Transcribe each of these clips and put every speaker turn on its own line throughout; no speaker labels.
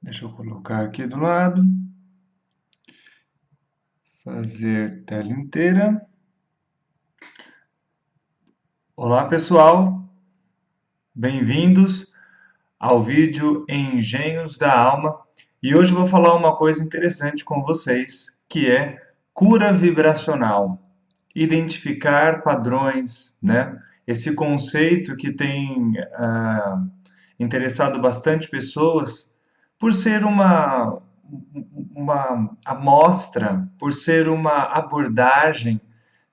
Deixa eu colocar aqui do lado. Fazer tela inteira. Olá, pessoal. Bem-vindos ao vídeo Engenhos da Alma. E hoje eu vou falar uma coisa interessante com vocês, que é cura vibracional. Identificar padrões, né? Esse conceito que tem interessado bastante pessoas por ser uma amostra, por ser uma abordagem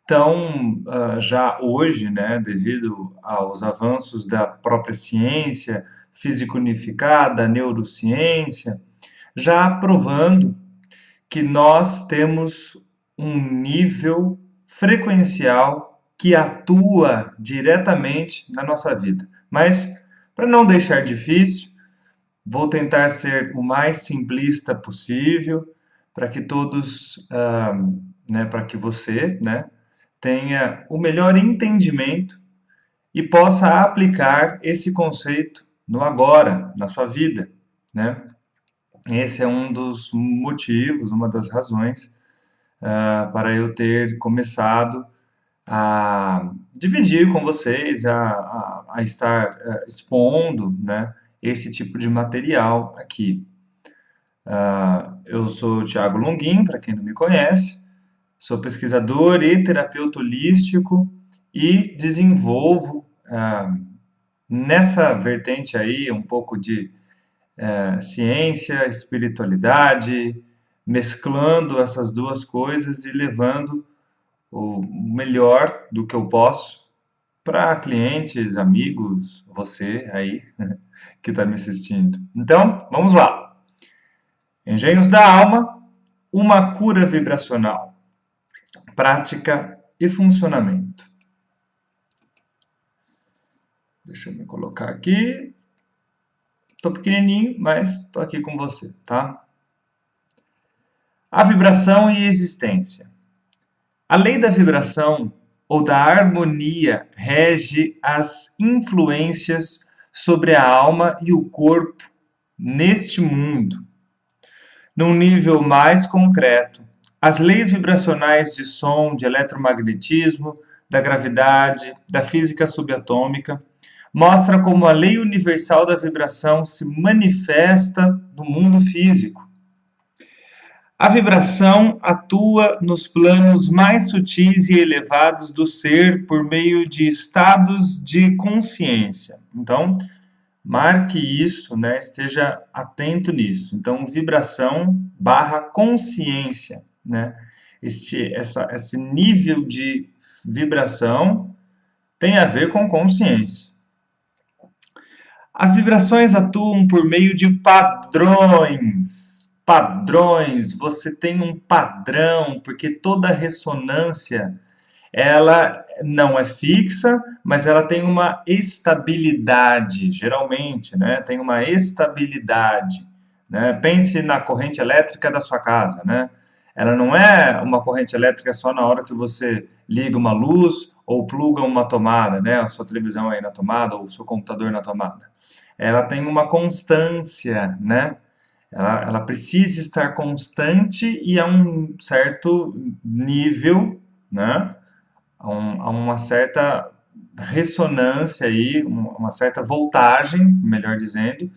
tão já hoje, né, devido aos avanços da própria ciência, física unificada, neurociência, já provando que nós temos um nível frequencial que atua diretamente na nossa vida. Mas, para não deixar difícil, vou tentar ser o mais simplista possível para que todos, né, para que você, né, tenha o melhor entendimento e possa aplicar esse conceito no agora, na sua vida, né? Esse é um dos motivos, uma das razões para eu ter começado a dividir com vocês, a estar expondo, né, esse tipo de material aqui. Eu sou o Thiago Longuin, para quem não me conhece, sou pesquisador e terapeuta holístico e desenvolvo nessa vertente aí um pouco de ciência, espiritualidade, mesclando essas duas coisas e levando o melhor do que eu posso para clientes, amigos, você aí que está me assistindo. Então, vamos lá. Engenhos da Alma, uma cura vibracional, prática e funcionamento. Deixa eu me colocar aqui. Estou pequenininho, mas estou aqui com você, tá? A vibração e existência. A lei da vibração ou da harmonia rege as influências sobre a alma e o corpo neste mundo. Num nível mais concreto, as leis vibracionais de som, de eletromagnetismo, da gravidade, da física subatômica, mostram como a lei universal da vibração se manifesta no mundo físico. A vibração atua nos planos mais sutis e elevados do ser por meio de estados de consciência. Então, marque isso, né? Esteja atento nisso. Então, vibração barra consciência, né? Esse nível de vibração tem a ver com consciência. As vibrações atuam por meio de padrões. Padrões, você tem um padrão, porque toda ressonância ela não é fixa, mas ela tem uma estabilidade, geralmente, né? Tem uma estabilidade, né? Pense na corrente elétrica da sua casa, né? Ela não é uma corrente elétrica só na hora que você liga uma luz ou pluga uma tomada, né? A sua televisão aí na tomada ou o seu computador na tomada. Ela tem uma constância, né? Ela precisa estar constante e a um certo nível, né? A uma certa ressonância aí, uma certa voltagem, melhor dizendo,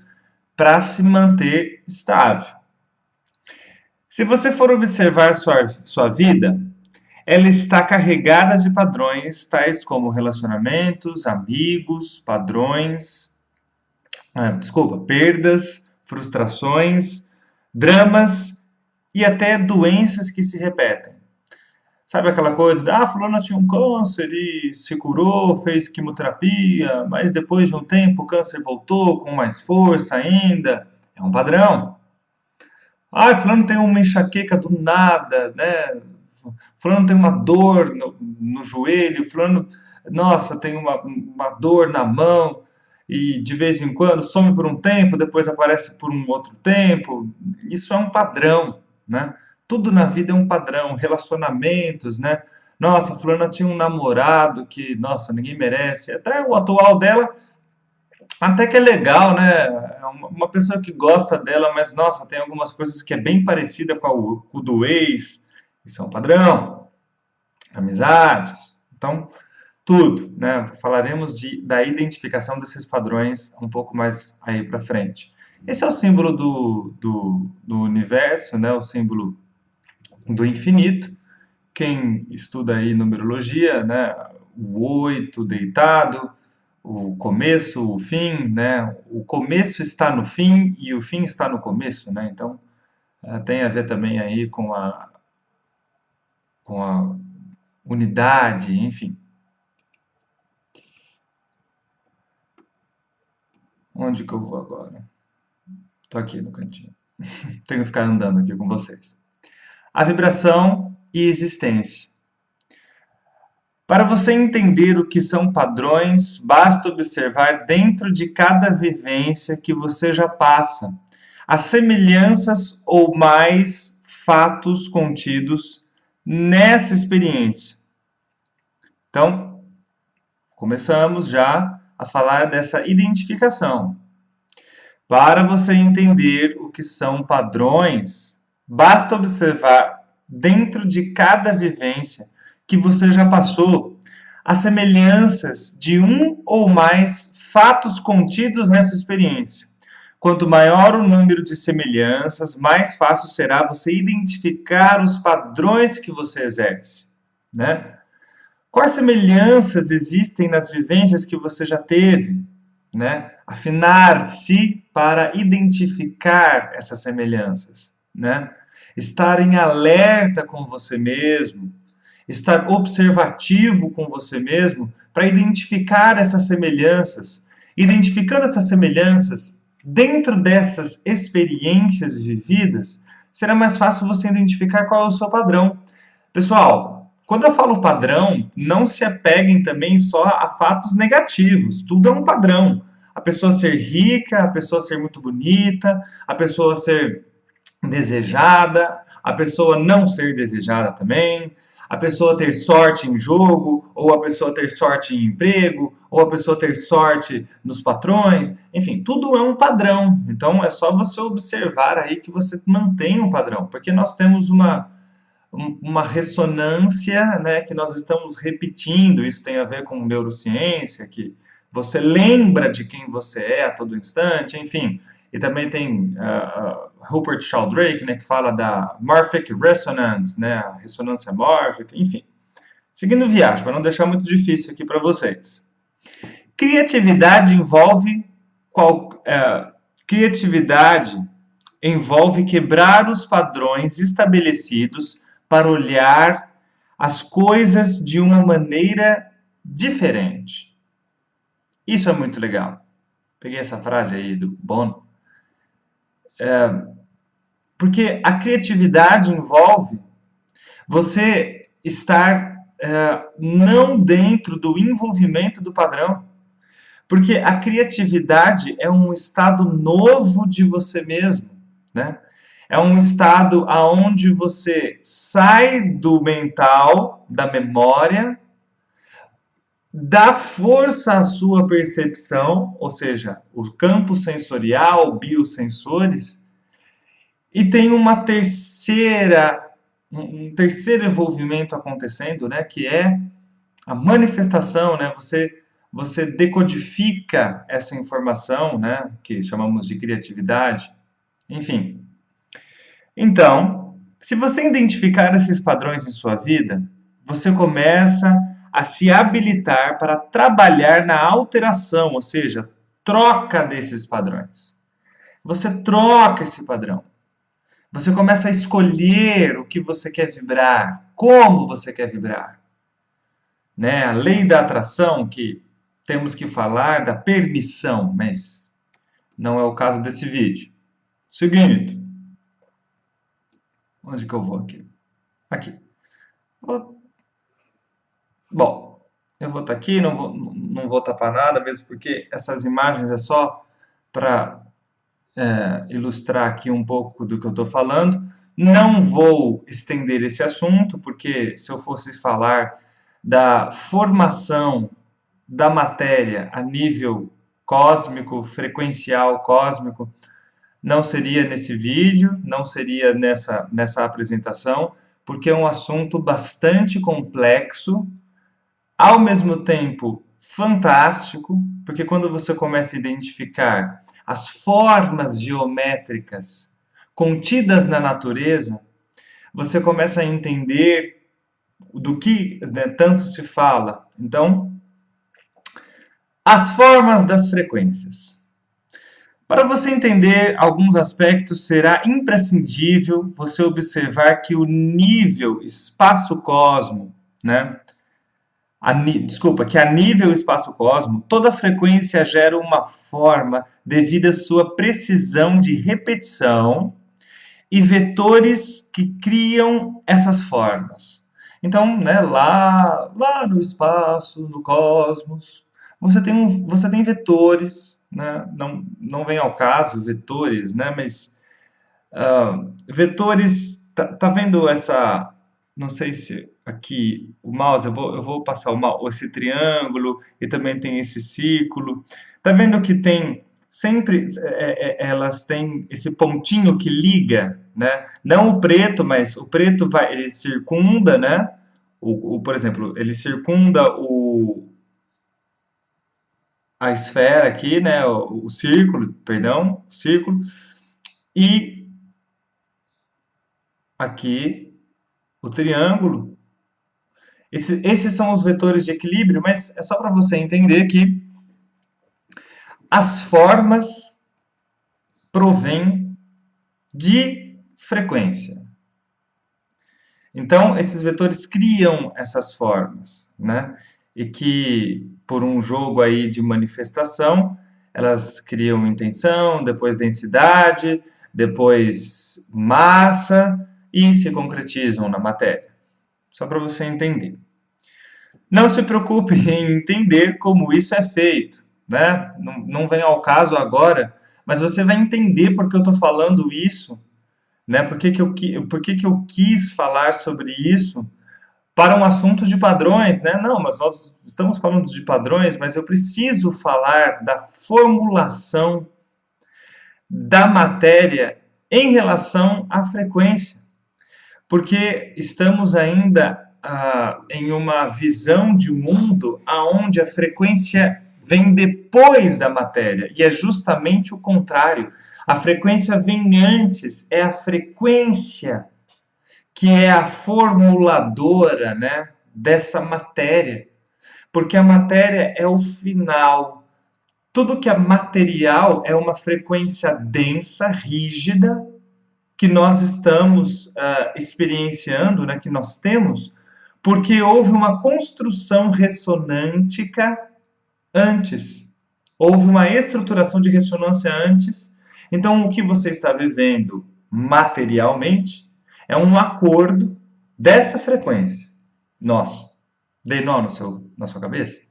para se manter estável. Se você for observar sua vida, ela está carregada de padrões tais como relacionamentos, amigos, perdas, frustrações, dramas e até doenças que se repetem. Sabe aquela coisa de, fulano tinha um câncer e se curou, fez quimioterapia, mas depois de um tempo o câncer voltou com mais força ainda. É um padrão. Fulano tem uma enxaqueca do nada, né? Fulano tem uma dor no joelho, fulano, nossa, tem uma dor na mão e de vez em quando some por um tempo, depois aparece por um outro tempo. Isso é um padrão, né? Tudo na vida é um padrão, relacionamentos, né? Nossa, fulana tinha um namorado que, nossa, ninguém merece. Até o atual dela Até que é legal, né? É uma pessoa que gosta dela, mas nossa, tem algumas coisas que é bem parecida com o do ex. Isso é um padrão. Amizades. Então, tudo, né? Falaremos da identificação desses padrões um pouco mais aí para frente. Esse é o símbolo do universo, né? O símbolo do infinito. Quem estuda aí numerologia, né? O 8 deitado, o começo, o fim, né? O começo está no fim e o fim está no começo, né? Então, tem a ver também aí com a unidade, enfim. Onde que eu vou agora? Tô aqui no cantinho. Tenho que ficar andando aqui com vocês. A vibração e existência. Para você entender o que são padrões, basta observar dentro de cada vivência que você já passa as semelhanças ou mais fatos contidos nessa experiência. Então, começamos já a falar dessa identificação. Para você entender o que são padrões, basta observar dentro de cada vivência que você já passou as semelhanças de um ou mais fatos contidos nessa experiência. Quanto maior o número de semelhanças, mais fácil será você identificar os padrões que você exerce, né? Quais semelhanças existem nas vivências que você já teve, né? Afinar-se para identificar essas semelhanças, né? Estar em alerta com você mesmo, estar observativo com você mesmo para identificar essas semelhanças. Identificando essas semelhanças dentro dessas experiências vividas, será mais fácil você identificar qual é o seu padrão. Pessoal, quando eu falo padrão, não se apeguem também só a fatos negativos. Tudo é um padrão. A pessoa ser rica, a pessoa ser muito bonita, a pessoa ser desejada, a pessoa não ser desejada também, a pessoa ter sorte em jogo, ou a pessoa ter sorte em emprego, ou a pessoa ter sorte nos patrões, enfim, tudo é um padrão. Então é só você observar aí que você mantém um padrão, porque nós temos uma ressonância, né, que nós estamos repetindo. Isso tem a ver com neurociência, que você lembra de quem você é a todo instante, enfim. E também tem Rupert Sheldrake, né, que fala da morphic resonance, né, a ressonância mórfica, enfim. Seguindo viagem, para não deixar muito difícil aqui para vocês. Criatividade criatividade envolve quebrar os padrões estabelecidos para olhar as coisas de uma maneira diferente. Isso é muito legal. Peguei essa frase aí do Bono. Porque a criatividade envolve você estar não dentro do envolvimento do padrão. Porque a criatividade é um estado novo de você mesmo, né? É um estado aonde você sai do mental, da memória, dá força à sua percepção, ou seja, o campo sensorial, biosensores, e tem uma um terceiro envolvimento acontecendo, né, que é a manifestação, né? Você decodifica essa informação, né, que chamamos de criatividade, enfim. Então, se você identificar esses padrões em sua vida, você começa a se habilitar para trabalhar na alteração, ou seja, troca desses padrões. Você troca esse padrão. Você começa a escolher o que você quer vibrar, como você quer vibrar. Né? A lei da atração, que temos que falar da permissão, mas não é o caso desse vídeo. Seguinte. Onde que eu vou aqui? Aqui. Bom, eu vou estar aqui, não vou tapar nada, mesmo porque essas imagens é só para ilustrar aqui um pouco do que eu estou falando. Não vou estender esse assunto, porque se eu fosse falar da formação da matéria a nível cósmico, frequencial cósmico, não seria nesse vídeo, não seria nessa apresentação, porque é um assunto bastante complexo, ao mesmo tempo fantástico, porque quando você começa a identificar as formas geométricas contidas na natureza, você começa a entender do que, né, tanto se fala. Então, as formas das frequências. Para você entender alguns aspectos, será imprescindível você observar que o nível espaço-cosmo, né? Desculpa, que a nível espaço-cosmo, toda frequência gera uma forma devido à sua precisão de repetição e vetores que criam essas formas. Então, né, lá no espaço, no cosmos, você tem vetores, né? Não vem ao caso vetores, né? Mas vetores, tá vendo essa, não sei se aqui o mouse, eu vou passar esse triângulo e também tem esse círculo. Tá vendo que tem sempre, elas têm esse pontinho que liga, né? Não o preto, mas o preto ele circunda, né? Por exemplo, ele circunda a esfera aqui, né? O círculo, perdão, o círculo. E aqui o triângulo. Esses são os vetores de equilíbrio, mas é só para você entender que as formas provêm de frequência. Então, esses vetores criam essas formas, né? E que, por um jogo aí de manifestação, elas criam intenção, depois densidade, depois massa e se concretizam na matéria. Só para você entender. Não se preocupe em entender como isso é feito, né? Não vem ao caso agora, mas você vai entender por que eu estou falando isso, né? Por que eu quis falar sobre isso para um assunto de padrões, né? Não, mas nós estamos falando de padrões, mas eu preciso falar da formulação da matéria em relação à frequência, porque estamos ainda em uma visão de mundo aonde a frequência vem depois da matéria, e é justamente o contrário. A frequência vem antes, é a frequência que é a formuladora, né, dessa matéria, porque a matéria é o final. Tudo que é material é uma frequência densa, rígida, que nós estamos experienciando, né, que nós temos, porque houve uma construção ressonântica antes. Houve uma estruturação de ressonância antes. Então, o que você está vivendo materialmente é um acordo dessa frequência. Nossa, dei nó na sua cabeça?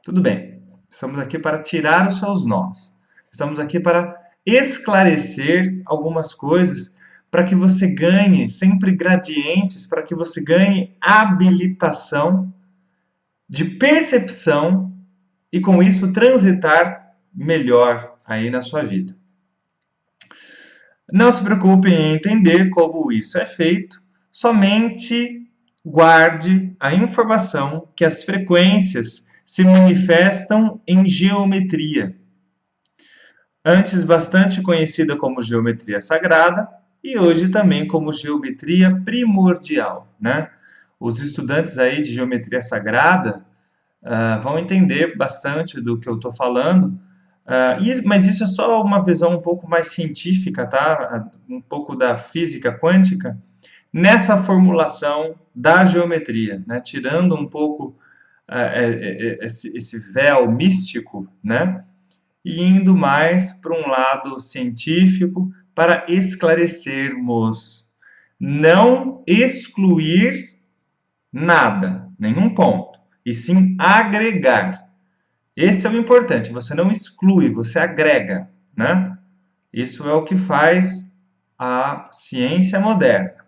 Tudo bem. Estamos aqui para tirar os seus nós. Estamos aqui para esclarecer algumas coisas para que você ganhe sempre gradientes, para que você ganhe habilitação de percepção e com isso transitar melhor aí na sua vida. Não se preocupe em entender como isso é feito, somente guarde a informação que as frequências se manifestam em geometria, antes bastante conhecida como geometria sagrada e hoje também como geometria primordial, né? Os estudantes aí de geometria sagrada vão entender bastante do que eu estou falando, mas isso é só uma visão um pouco mais científica, tá? Um pouco da física quântica, nessa formulação da geometria, né? Tirando um pouco esse véu místico, né? E indo mais para um lado científico para esclarecermos, não excluir nada, nenhum ponto, e sim agregar. Esse é o importante, você não exclui, você agrega, né? Isso é o que faz a ciência moderna.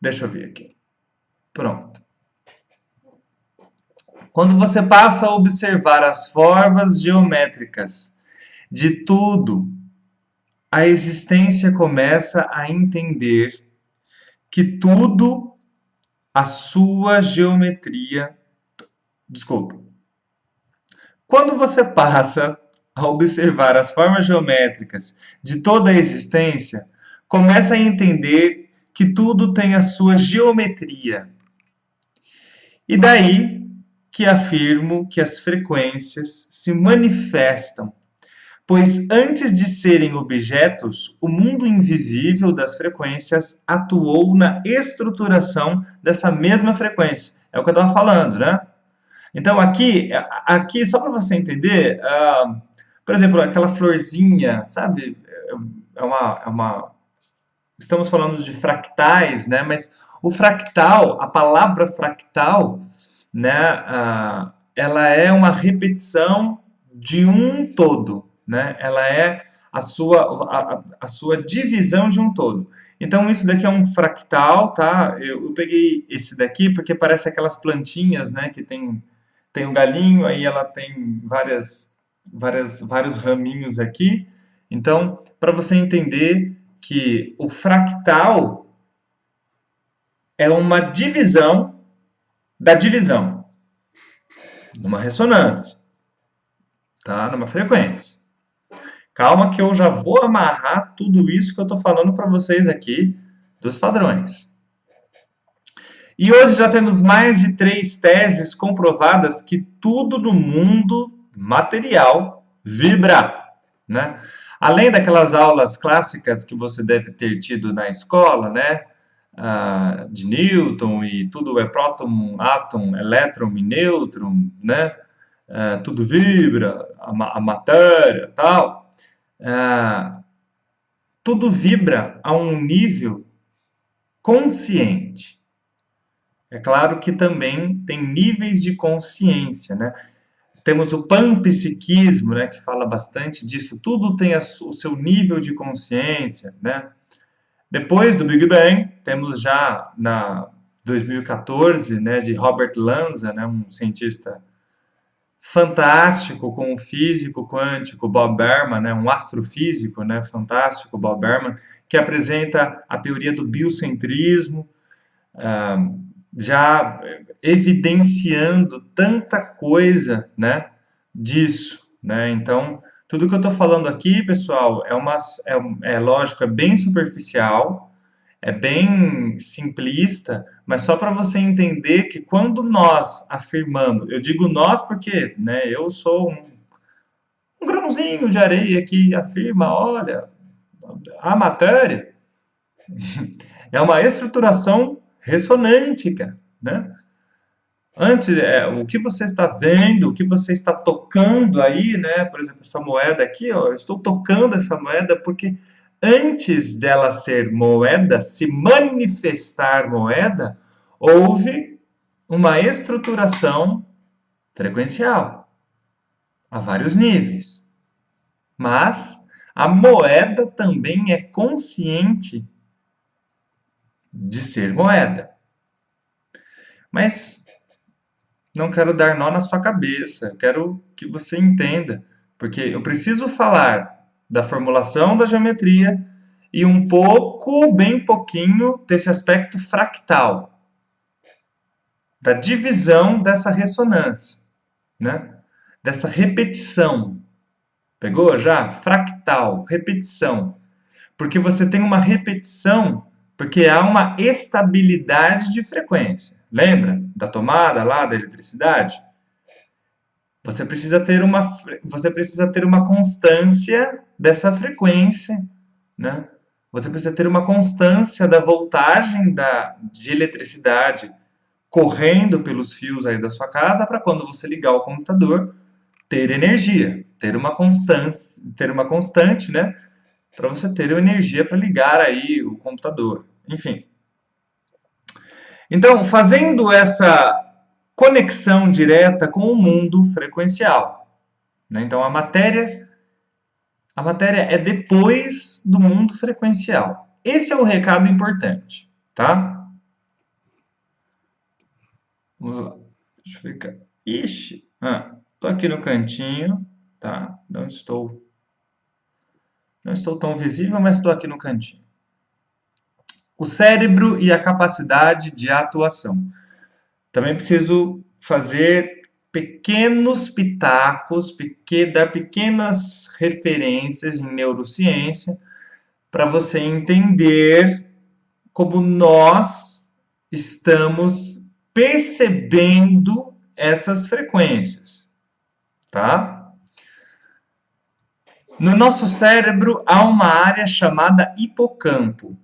Deixa eu ver aqui. Pronto. Quando você passa a observar as formas geométricas de tudo, a existência começa a entender que tudo, a sua geometria. Desculpa. Quando você passa a observar as formas geométricas de toda a existência, começa a entender que tudo tem a sua geometria. E daí que afirmo que as frequências se manifestam, pois antes de serem objetos, o mundo invisível das frequências atuou na estruturação dessa mesma frequência. É o que eu estava falando, né? Então, aqui só para você entender, por exemplo, aquela florzinha, sabe? Estamos falando de fractais, né? Mas o fractal, a palavra fractal, né? Ela é uma repetição de um todo, né? Ela é a sua divisão de um todo. Então, isso daqui é um fractal, tá? Eu peguei esse daqui porque parece aquelas plantinhas, né? Que tem um galinho, aí ela tem vários raminhos aqui. Então, para você entender que o fractal é uma divisão da divisão, numa ressonância, tá? Numa frequência. Calma que eu já vou amarrar tudo isso que eu estou falando para vocês aqui dos padrões. E hoje já temos mais de 3 teses comprovadas que tudo no mundo material vibra, né? Além daquelas aulas clássicas que você deve ter tido na escola, né? De Newton e tudo é próton, átomo, elétron e nêutron, né? Tudo vibra, a matéria, tal. Tudo vibra a um nível consciente. É claro que também tem níveis de consciência, né? Temos o panpsiquismo, né, que fala bastante disso. Tudo tem o seu nível de consciência, né? Depois do Big Bang, temos já na 2014, né, de Robert Lanza, né, um cientista fantástico com o físico quântico Bob Behrman, né, um astrofísico, né, fantástico Bob Behrman, que apresenta a teoria do biocentrismo, já evidenciando tanta coisa, né, disso, né? Então, tudo que eu estou falando aqui, pessoal, é lógico, é bem superficial, é bem simplista, mas só para você entender que quando nós afirmamos, eu digo nós porque, né, eu sou um grãozinho de areia que afirma, olha, a matéria é uma estruturação ressonântica, né? Antes, o que você está vendo, o que você está tocando aí, né? Por exemplo, essa moeda aqui, ó, eu estou tocando essa moeda porque antes dela ser moeda, se manifestar moeda, houve uma estruturação frequencial a vários níveis. Mas a moeda também é consciente de ser moeda. Mas não quero dar nó na sua cabeça, eu quero que você entenda, porque eu preciso falar da formulação da geometria e um pouco, bem pouquinho, desse aspecto fractal, da divisão dessa ressonância, né? Dessa repetição. Pegou já? Fractal, repetição. Porque você tem uma repetição, porque há uma estabilidade de frequência. Lembra da tomada lá da eletricidade? Você precisa ter uma constância dessa frequência, né? Você precisa ter uma constância da voltagem de eletricidade correndo pelos fios aí da sua casa para quando você ligar o computador ter energia, ter uma constante, né? Para você ter energia para ligar aí o computador. Enfim. Então, fazendo essa conexão direta com o mundo frequencial, né? Então, a matéria é depois do mundo frequencial. Esse é o recado importante, tá? Vamos lá. Deixa eu ficar Ixi, tô aqui no cantinho, tá? Não estou tão visível, mas estou aqui no cantinho. O cérebro e a capacidade de atuação. Também preciso fazer pequenos pitacos, dar pequenas referências em neurociência para você entender como nós estamos percebendo essas frequências, tá? No nosso cérebro há uma área chamada hipocampo,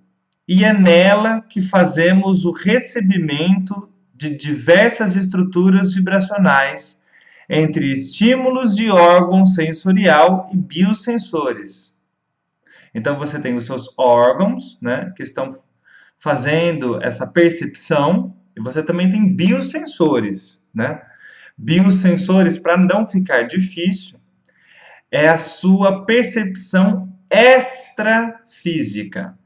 e é nela que fazemos o recebimento de diversas estruturas vibracionais entre estímulos de órgão sensorial e biosensores. Então você tem os seus órgãos, né, que estão fazendo essa percepção, e você também tem biosensores, né? Biosensores, para não ficar difícil, é a sua percepção extrafísica.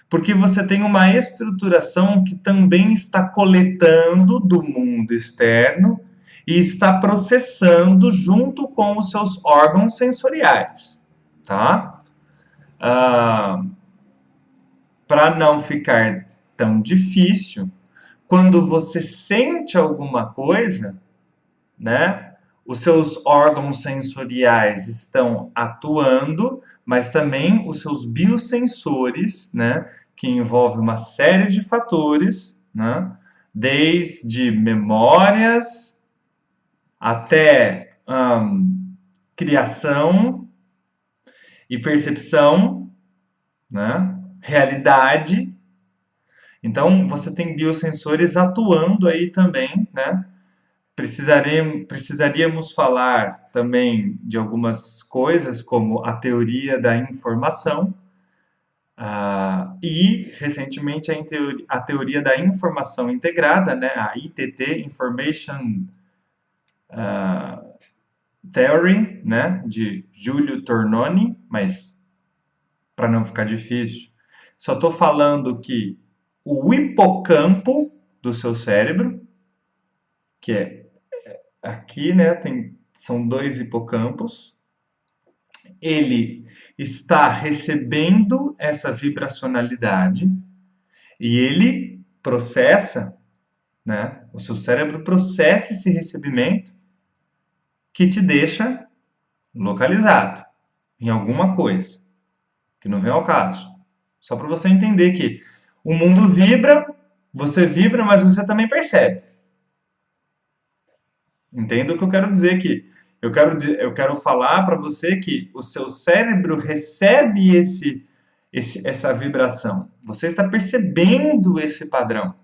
Porque você tem uma estruturação que também está coletando do mundo externo e está processando junto com os seus órgãos sensoriais, tá? Para não ficar tão difícil, quando você sente alguma coisa, né? Os seus órgãos sensoriais estão atuando, mas também os seus biosensores, né? Que envolve uma série de fatores, né? Desde memórias até criação e percepção, né? Realidade. Então, você tem biosensores atuando aí também, né? Precisaríamos falar também de algumas coisas, como a teoria da informação, e, recentemente, a teoria da informação integrada, né? A ITT, Information Theory, né? De Giulio Tornoni, mas, para não ficar difícil, só estou falando que o hipocampo do seu cérebro, que é aqui, né, são 2 hipocampos, ele está recebendo essa vibracionalidade e ele processa, né, o seu cérebro processa esse recebimento que te deixa localizado em alguma coisa, que não vem ao caso. Só para você entender que o mundo vibra, você vibra, mas você também percebe. Entenda o que eu quero dizer aqui. Eu quero falar para você que o seu cérebro recebe essa vibração. Você está percebendo esse padrão.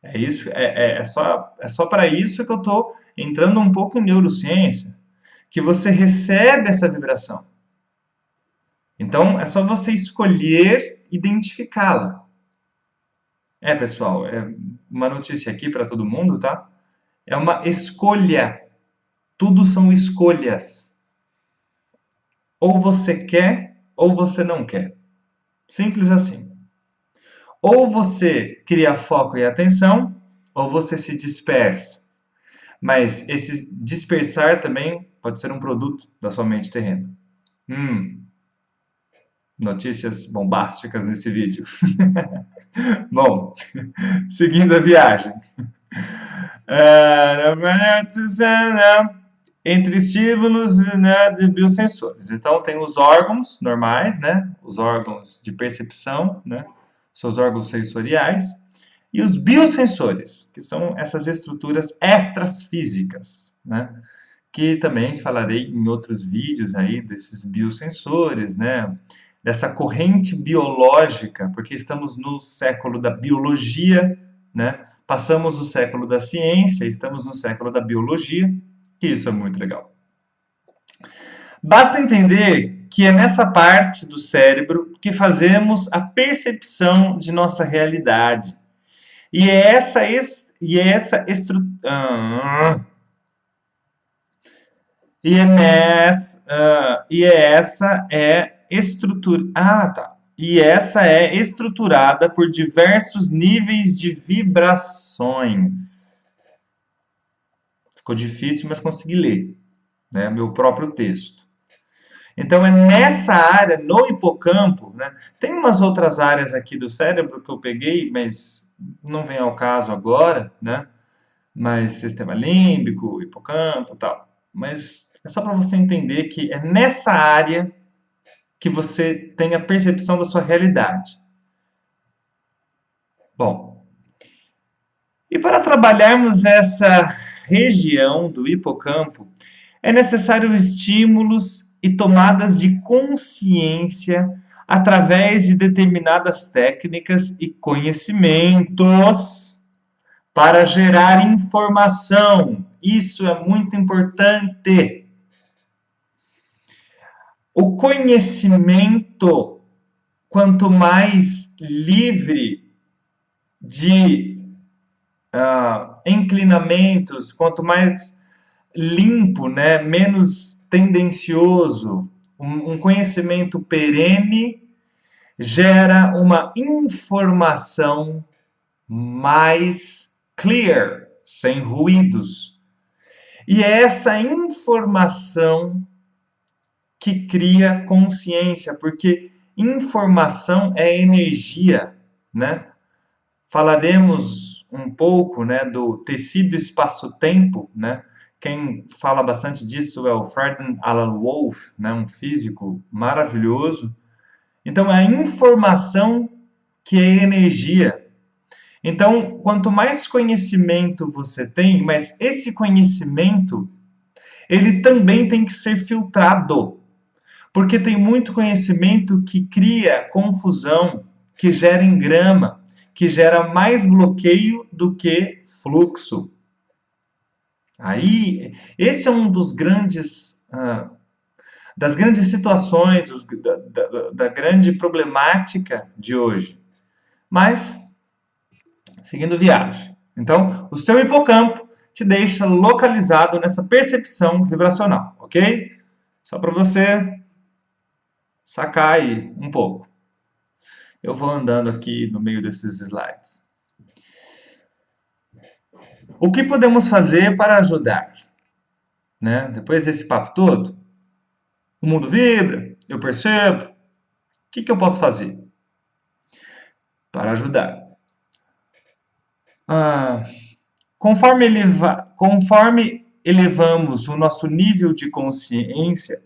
É isso, é só para isso que eu estou entrando um pouco em neurociência, que você recebe essa vibração. Então, é só você escolher identificá-la. Pessoal, é uma notícia aqui para todo mundo, tá? É uma escolha. Tudo são escolhas. Ou você quer, ou você não quer. Simples assim. Ou você cria foco e atenção, ou você se dispersa. Mas esse dispersar também pode ser um produto da sua mente terrena. Notícias bombásticas nesse vídeo. Bom, seguindo a viagem. Entre estímulos, né, de biosensores. Então, tem os órgãos normais, né, os órgãos de percepção, né, seus órgãos sensoriais, e os biosensores, que são essas estruturas extrafísicas, né, que também falarei em outros vídeos aí desses biosensores, né, dessa corrente biológica, porque estamos no século da biologia, né, passamos o século da ciência, estamos no século da biologia, que isso é muito legal. Basta entender que é nessa parte do cérebro que fazemos a percepção de nossa realidade. E essa é estruturada por diversos níveis de vibrações. Ficou difícil, mas consegui ler, né, meu próprio texto. Então, é nessa área, no hipocampo, né? Tem umas outras áreas aqui do cérebro que eu peguei, mas não vem ao caso agora, né? Mas sistema límbico, hipocampo e tal. Mas é só para você entender que é nessa área que você tem a percepção da sua realidade. Bom, e para trabalharmos essa região do hipocampo, é necessário estímulos e tomadas de consciência através de determinadas técnicas e conhecimentos para gerar informação. Isso é muito importante. O conhecimento, quanto mais livre de inclinamentos, quanto mais limpo, né, menos tendencioso, um conhecimento perene gera uma informação mais clear, sem ruídos. E é essa informação que cria consciência, porque informação é energia, né? Falaremos um pouco, né, do tecido espaço-tempo, né? Quem fala bastante disso é o Ferdinand Alan Wolff, né, um físico maravilhoso. Então, é a informação que é energia. Então, quanto mais conhecimento você tem, mas esse conhecimento, ele também tem que ser filtrado. Porque tem muito conhecimento que cria confusão, que gera engrama, que gera mais bloqueio do que fluxo. Aí, esse é um dos grandes, das grandes situações, da grande problemática de hoje. Mas, seguindo viagem. Então, o seu hipocampo te deixa localizado nessa percepção vibracional, ok? Só para você sacar aí um pouco. Eu vou andando aqui no meio desses slides. O que podemos fazer para ajudar? Né? Depois desse papo todo, o mundo vibra, eu percebo. O que eu posso fazer para ajudar? Conforme elevamos o nosso nível de consciência,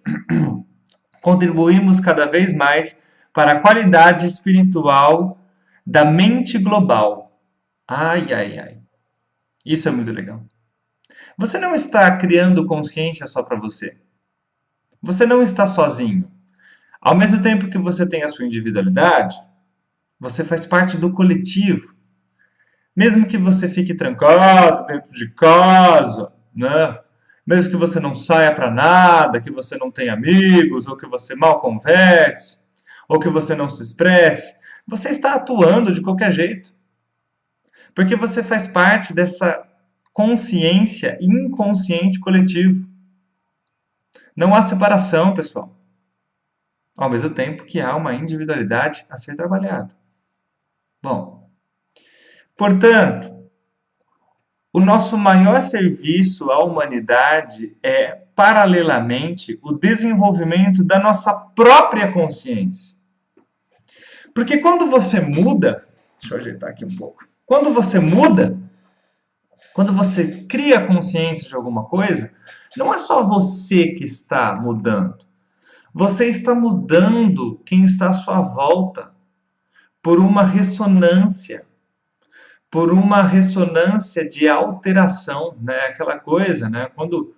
contribuímos cada vez mais para a qualidade espiritual da mente global. Ai, ai, ai. Isso é muito legal. Você não está criando consciência só para você. Você não está sozinho. Ao mesmo tempo que você tem a sua individualidade, você faz parte do coletivo. Mesmo que você fique trancado dentro de casa, né? Mesmo que você não saia para nada, que você não tenha amigos, ou que você mal converse, ou que você não se expresse, você está atuando de qualquer jeito. Porque você faz parte dessa consciência inconsciente coletivo. Não há separação, pessoal. Ao mesmo tempo que há uma individualidade a ser trabalhada. Bom, portanto, o nosso maior serviço à humanidade é, paralelamente, o desenvolvimento da nossa própria consciência. Porque quando você muda, deixa eu ajeitar aqui um pouco. Quando você muda, quando você cria consciência de alguma coisa, não é só você que está mudando. Você está mudando quem está à sua volta por uma ressonância de alteração, né? Aquela coisa, né? Quando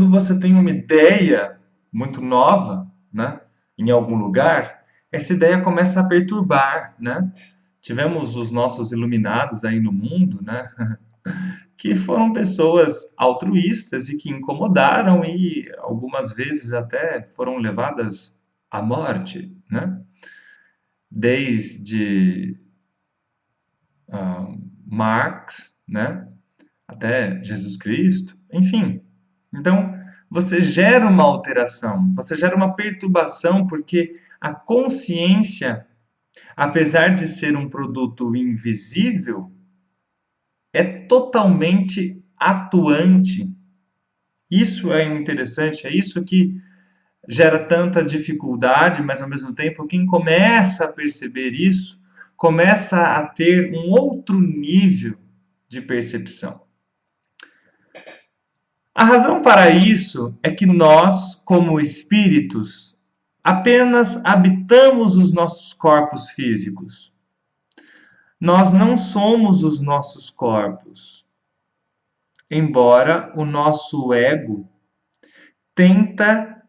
você tem uma ideia muito nova, né? Em algum lugar, essa ideia começa a perturbar, né? Tivemos os nossos iluminados aí no mundo, né? Que foram pessoas altruístas e que incomodaram e algumas vezes até foram levadas à morte, né? Desde Marx, né? Até Jesus Cristo, enfim. Então, você gera uma alteração, você gera uma perturbação, porque a consciência, apesar de ser um produto invisível, é totalmente atuante. Isso é interessante, é isso que gera tanta dificuldade, mas ao mesmo tempo, quem começa a perceber isso, começa a ter um outro nível de percepção. A razão para isso é que nós, como espíritos, apenas habitamos os nossos corpos físicos. Nós não somos os nossos corpos. Embora o nosso ego tenta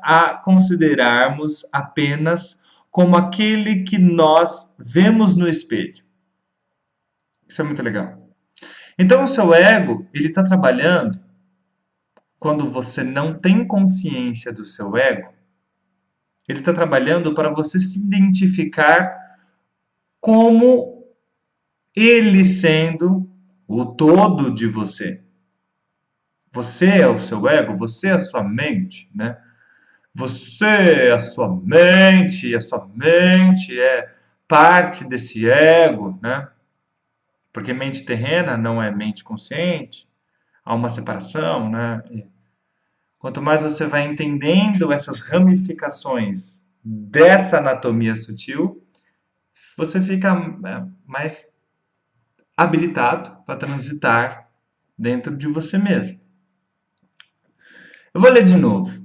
a considerarmos apenas como aquele que nós vemos no espelho. Isso é muito legal. Então o seu ego, ele está trabalhando quando você não tem consciência do seu ego. Ele está trabalhando para você se identificar como ele sendo o todo de você. Você é o seu ego, você é a sua mente, né? Você é a sua mente, e a sua mente é parte desse ego, né? Porque mente terrena não é mente consciente, há uma separação, né? Quanto mais você vai entendendo essas ramificações dessa anatomia sutil, você fica mais habilitado para transitar dentro de você mesmo. Eu vou ler de novo.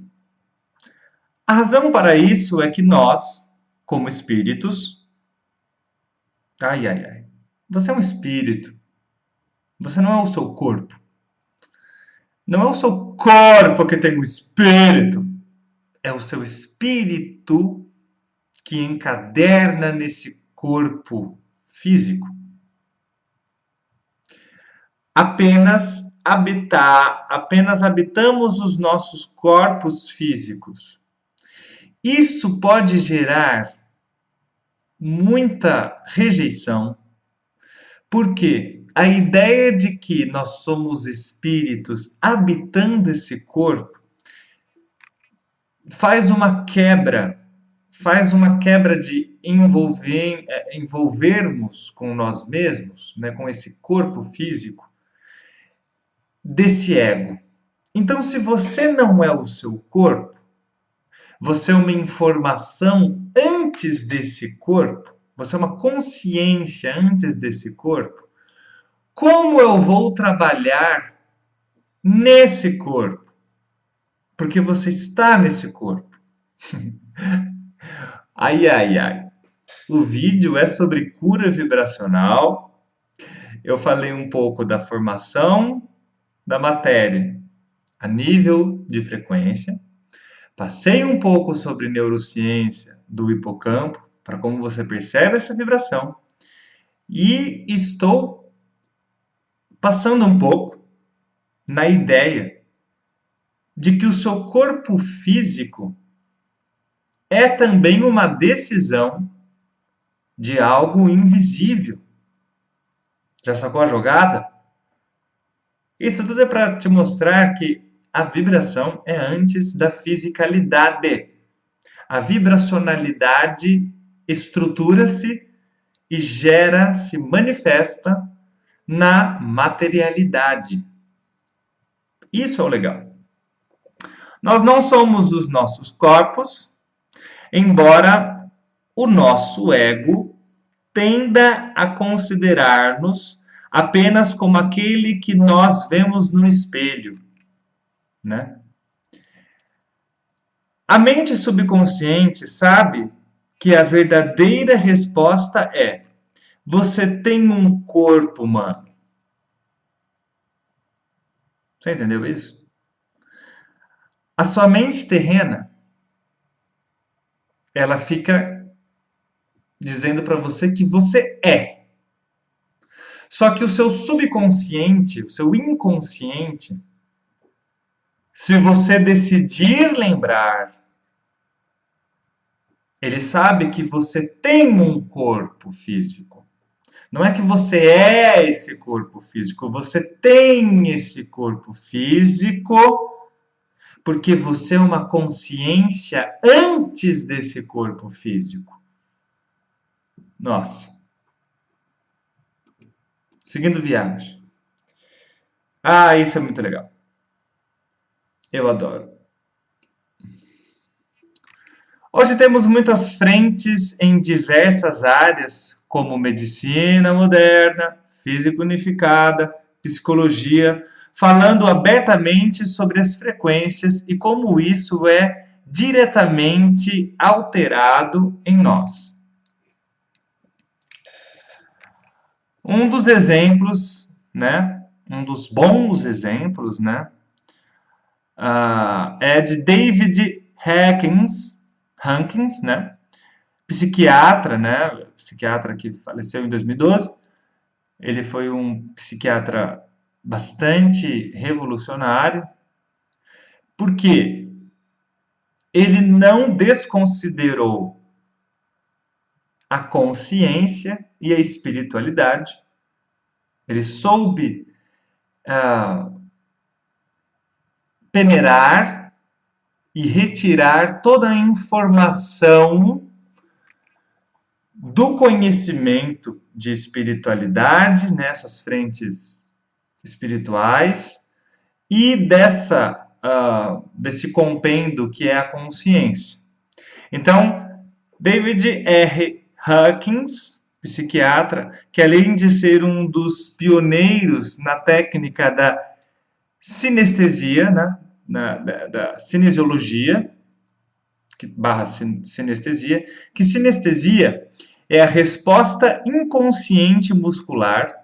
A razão para isso é que nós, como espíritos, você é um espírito, você não é o seu corpo. Não é o seu corpo que tem um espírito, é o seu espírito que encaderna nesse corpo físico. Apenas habitamos os nossos corpos físicos. Isso pode gerar muita rejeição, porque a ideia de que nós somos espíritos habitando esse corpo faz uma quebra de envolvermos com nós mesmos, né, com esse corpo físico, desse ego. Então, se você não é o seu corpo, você é uma informação antes desse corpo, você é uma consciência antes desse corpo, como eu vou trabalhar nesse corpo? Porque você está nesse corpo. Ai. O vídeo é sobre cura vibracional. Eu falei um pouco da formação da matéria a nível de frequência. Passei um pouco sobre neurociência do hipocampo, para como você percebe essa vibração. E estou passando um pouco na ideia de que o seu corpo físico é também uma decisão de algo invisível. Já sacou a jogada? Isso tudo é para te mostrar que a vibração é antes da fisicalidade. A vibracionalidade estrutura-se e se manifesta na materialidade. Isso é o legal. Nós não somos os nossos corpos, embora o nosso ego tenda a considerar-nos apenas como aquele que nós vemos no espelho, né? A mente subconsciente sabe que a verdadeira resposta é: você tem um corpo humano. Você entendeu isso? A sua mente terrena, ela fica dizendo para você que você é. Só que o seu subconsciente, o seu inconsciente, se você decidir lembrar, ele sabe que você tem um corpo físico. Não é que você é esse corpo físico, você tem esse corpo físico porque você é uma consciência antes desse corpo físico. Nossa. seguindo viagem. Ah, isso é muito legal. Eu adoro. Hoje temos muitas frentes em diversas áreas, como medicina moderna, física unificada, psicologia, falando abertamente sobre as frequências e como isso é diretamente alterado em nós. Um dos exemplos, né, um dos bons exemplos, né, é de David Hankins, né, psiquiatra que faleceu em 2012. Ele foi um psiquiatra bastante revolucionário, porque ele não desconsiderou a consciência e a espiritualidade. Ele soube peneirar e retirar toda a informação do conhecimento de espiritualidade nessas frentes espirituais e desse compêndio que é a consciência. Então, David R. Hawkins, psiquiatra, que além de ser um dos pioneiros na técnica da sinestesia, né, da cinesiologia, barra sinestesia, que sinestesia é a resposta inconsciente muscular.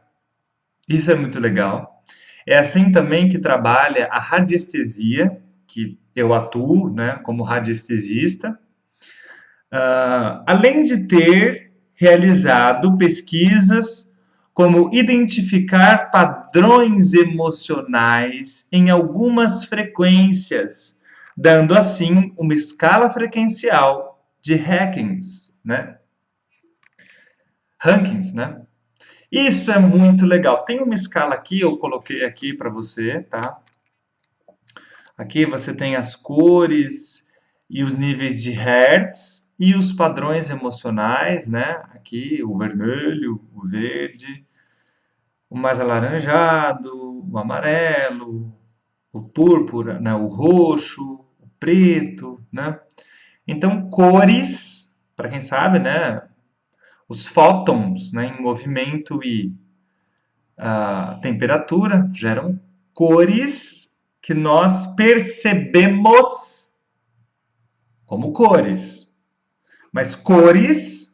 Isso é muito legal. É assim também que trabalha a radiestesia, que eu atuo, né, como radiestesista. Além de ter realizado pesquisas como identificar padrões emocionais em algumas frequências, dando assim uma escala frequencial de Hankins, né? Isso é muito legal. Tem uma escala aqui, eu coloquei aqui para você, tá? Aqui você tem as cores e os níveis de Hertz e os padrões emocionais, né? Aqui o vermelho, o verde, o mais alaranjado, o amarelo, o púrpura, né? O roxo, o preto, né? Então, cores, para quem sabe, né? Os fótons, né, em movimento e temperatura geram cores que nós percebemos como cores. Mas cores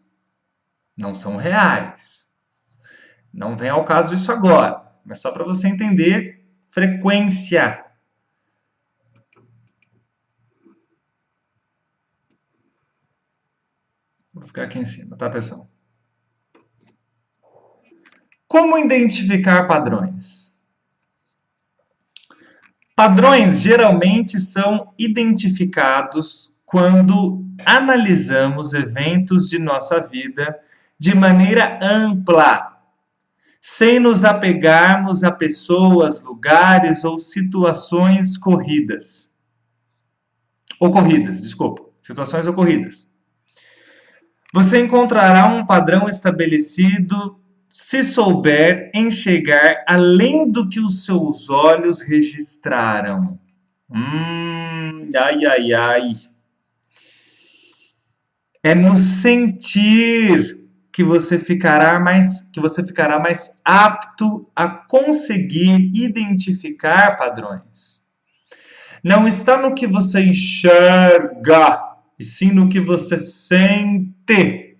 não são reais. Não vem ao caso isso agora, mas só para você entender frequência. Vou ficar aqui em cima, tá, pessoal? Como identificar padrões? Padrões geralmente são identificados quando analisamos eventos de nossa vida de maneira ampla, sem nos apegarmos a pessoas, lugares ou situações situações ocorridas. Você encontrará um padrão estabelecido se souber enxergar além do que os seus olhos registraram. Ai, ai, ai. É no sentir que você ficará mais apto a conseguir identificar padrões. Não está no que você enxerga, e sim no que você sente.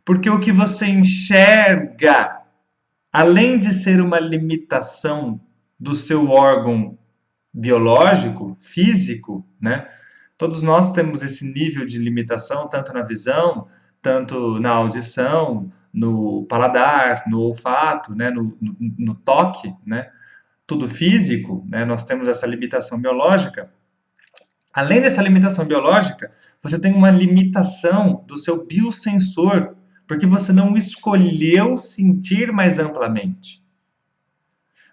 Porque o que você enxerga, além de ser uma limitação do seu órgão biológico, físico, né? Todos nós temos esse nível de limitação, tanto na visão, tanto na audição, no paladar, no olfato, né? no toque, né? Tudo físico, né? Nós temos essa limitação biológica. Além dessa limitação biológica, você tem uma limitação do seu biosensor, porque você não escolheu sentir mais amplamente.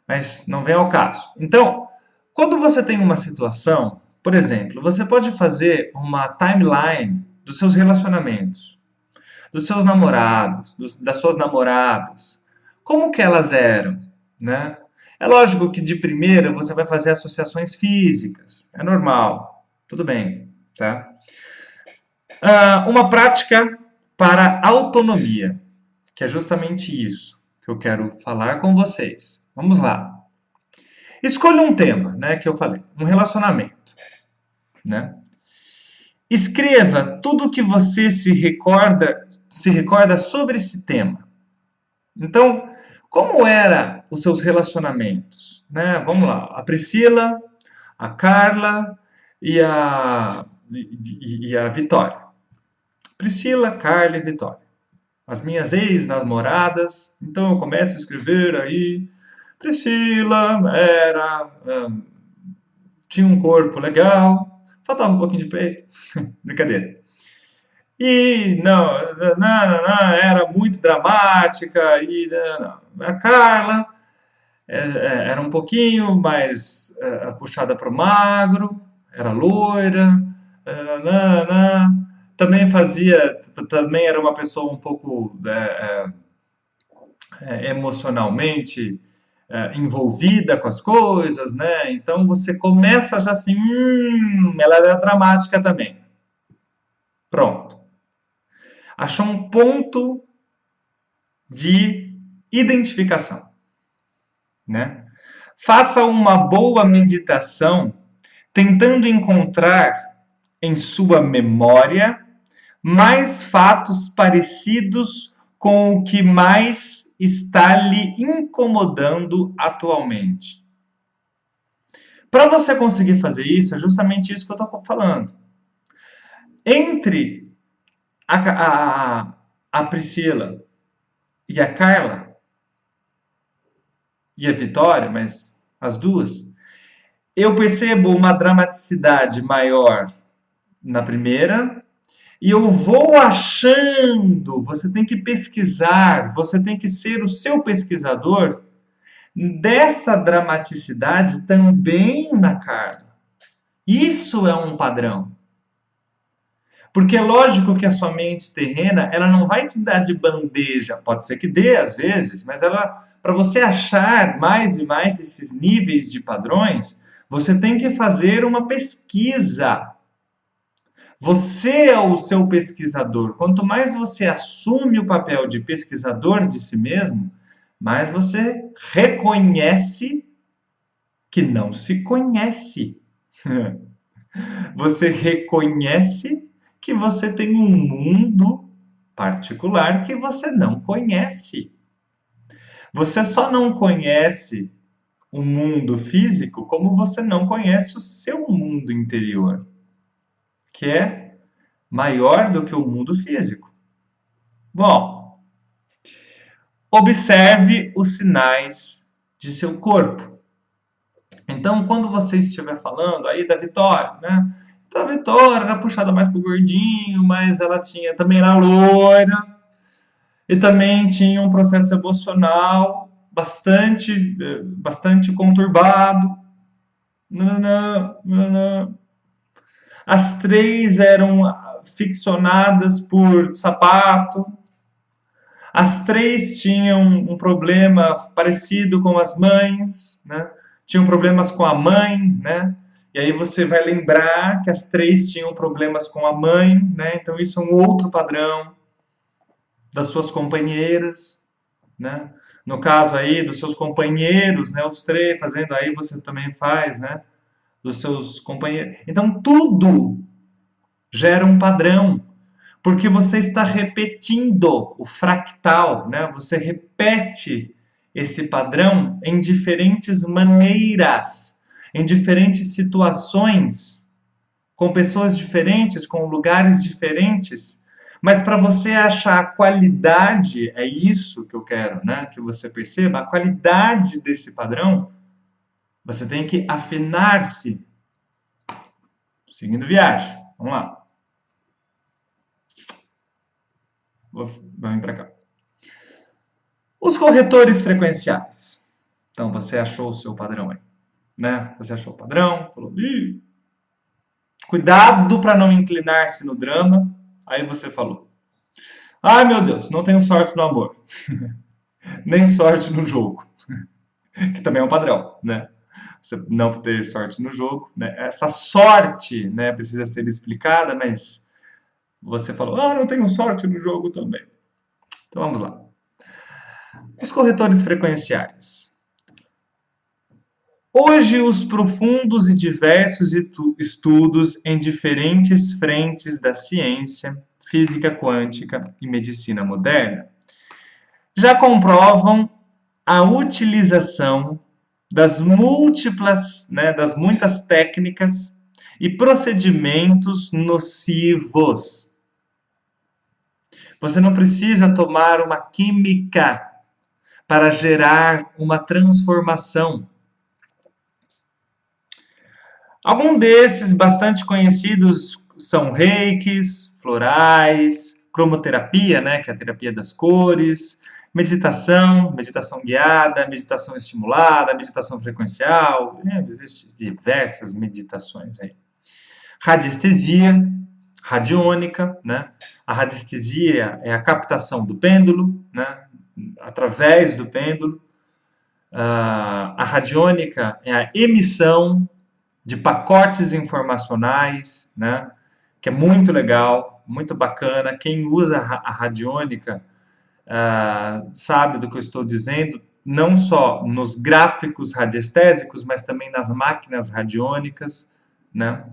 Mas não vem ao caso. Então, quando você tem uma situação, por exemplo, você pode fazer uma timeline dos seus relacionamentos, dos seus namorados, das suas namoradas, como que elas eram, né? É lógico que de primeira você vai fazer associações físicas, é normal, tudo bem, tá? Uma prática para autonomia, que é justamente isso que eu quero falar com vocês. Vamos lá. Escolha um tema, né, que eu falei, um relacionamento, né? Escreva tudo o que você se recorda sobre esse tema. Então, como eram os seus relacionamentos, né? Vamos lá, a Priscila, a Carla e a Vitória. Priscila, Carla e Vitória. As minhas ex-namoradas. Então eu começo a escrever aí. Priscila tinha um corpo legal, faltava um pouquinho de peito. Brincadeira. E era muito dramática. E a Carla era um pouquinho mais puxada para o magro, era loira. Também também era uma pessoa um pouco emocionalmente envolvida com as coisas, né? Então você começa já assim, ela era dramática também. Pronto. Achou um ponto de identificação, né? Faça uma boa meditação tentando encontrar em sua memória mais fatos parecidos com o que mais está lhe incomodando atualmente. Para você conseguir fazer isso, é justamente isso que eu estou falando. Entre a Priscila e a Carla e a Vitória, mas as duas, eu percebo uma dramaticidade maior na primeira e eu vou achando, você tem que pesquisar, você tem que ser o seu pesquisador dessa dramaticidade também na Carla. Isso é um padrão. Porque é lógico que a sua mente terrena, ela não vai te dar de bandeja, pode ser que dê às vezes, mas ela, para você achar mais e mais esses níveis de padrões, você tem que fazer uma pesquisa. Você é o seu pesquisador. Quanto mais você assume o papel de pesquisador de si mesmo, mais você reconhece que não se conhece. Você reconhece que você tem um mundo particular que você não conhece. Você só não conhece o mundo físico como você não conhece o seu mundo interior, que é maior do que o mundo físico. Bom, observe os sinais de seu corpo. Então, quando você estiver falando aí da Vitória, né? Então, a Vitória era puxada mais pro gordinho, mas ela também era loira e também tinha um processo emocional bastante conturbado. Nananã, nananã. As três eram ficcionadas por sapato. As três tinham um problema parecido com as mães, né? Tinham problemas com a mãe, né? E aí você vai lembrar que as três tinham problemas com a mãe, né? Então isso é um outro padrão das suas companheiras, né? No caso aí dos seus companheiros, né? Os três fazendo aí você também faz, né? Dos seus companheiros. Então tudo gera um padrão, porque você está repetindo o fractal, né? Você repete esse padrão em diferentes maneiras, em diferentes situações, com pessoas diferentes, com lugares diferentes. Mas para você achar a qualidade, é isso que eu quero, né? Que você perceba, a qualidade desse padrão, você tem que afinar-se. Seguindo viagem. Vamos lá. Vamos para cá. Os corretores frequenciais. Então, você achou o seu padrão aí, né? Você achou o padrão, falou, ih, cuidado para não inclinar-se no drama. Aí você falou, ai meu Deus, não tenho sorte no amor. nem sorte no jogo, que também é um padrão, né? Você não ter sorte no jogo, né? Essa sorte, né, precisa ser explicada, mas você falou, ah, não tenho sorte no jogo também. Então vamos lá. Os corretores frequenciais. Hoje, os profundos e diversos estudos em diferentes frentes da ciência, física quântica e medicina moderna já comprovam a utilização das múltiplas, né, das muitas técnicas e procedimentos nocivos. Você não precisa tomar uma química para gerar uma transformação. Alguns desses bastante conhecidos são reikis, florais, cromoterapia, né, que é a terapia das cores, meditação, meditação guiada, meditação estimulada, meditação frequencial, né, existem diversas meditações aí. Radiestesia, radiônica, né? A radiestesia é a captação do pêndulo, né, através do pêndulo. A radiônica é a emissão de pacotes informacionais, né? Que é muito legal, muito bacana. Quem usa a radiônica sabe do que eu estou dizendo, não só nos gráficos radiestésicos, mas também nas máquinas radiônicas, né?